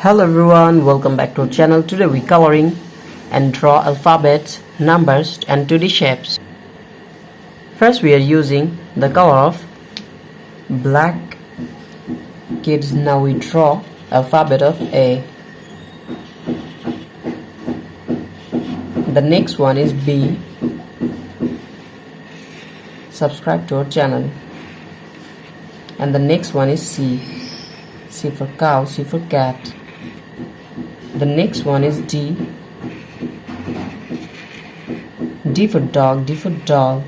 Hello everyone, welcome back to our channel. Today we coloring and draw alphabets, numbers and 2D shapes. First we are using the color of black. Kids, now we draw alphabet of A. The next one is B. Subscribe to our channel. And the next one is C. C for cow, C for cat. The next one is D. D for dog, D for doll.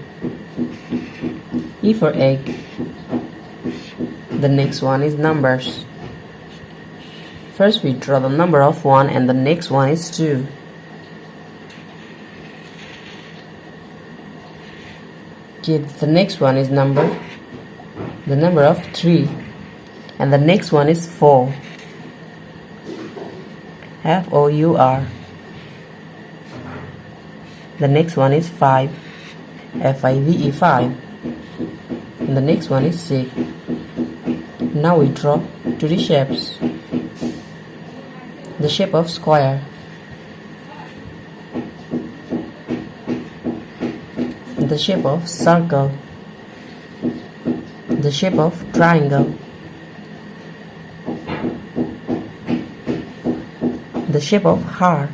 E for egg. The next one is numbers. First we draw the number of 1 and the next one is 2. Kids, the next one is the number of 3 and the next one is 4. F-O-U-R. The next one is 5. F-I-V-E, 5. And the next one is 6. Now we draw 2D shapes. The shape of square. The shape of circle. The shape of triangle. The shape of heart.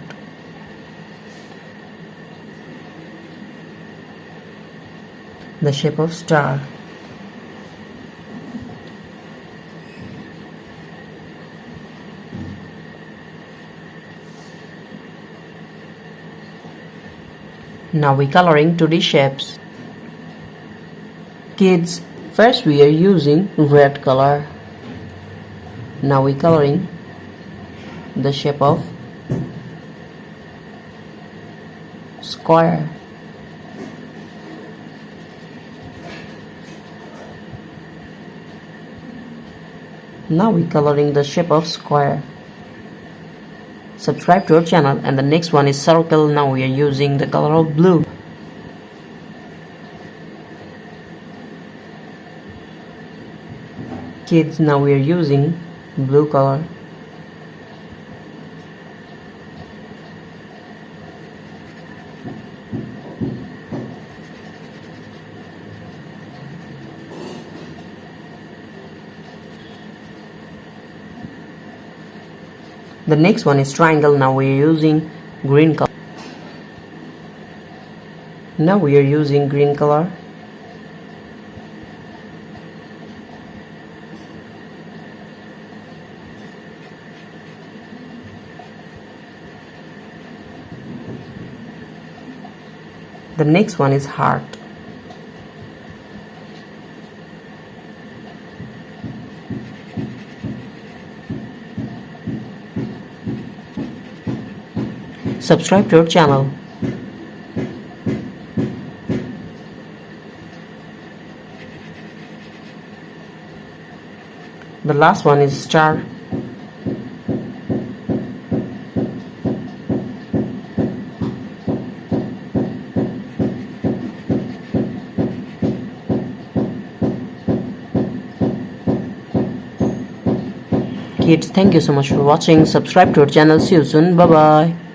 The shape of star. Now we coloring 2D shapes. Kids, first we are using red color. Now we coloring the shape of square. Now we coloring the shape of square. Subscribe to our channel. And the next one is circle. Now we are using the color of blue. Kids, now we are using blue color. The next one is triangle. Now we are using green color. Now we are using green color. The next one is heart. Subscribe to our channel. The last one is star. Kids, thank you so much for watching. Subscribe to our channel. See you soon. Bye bye.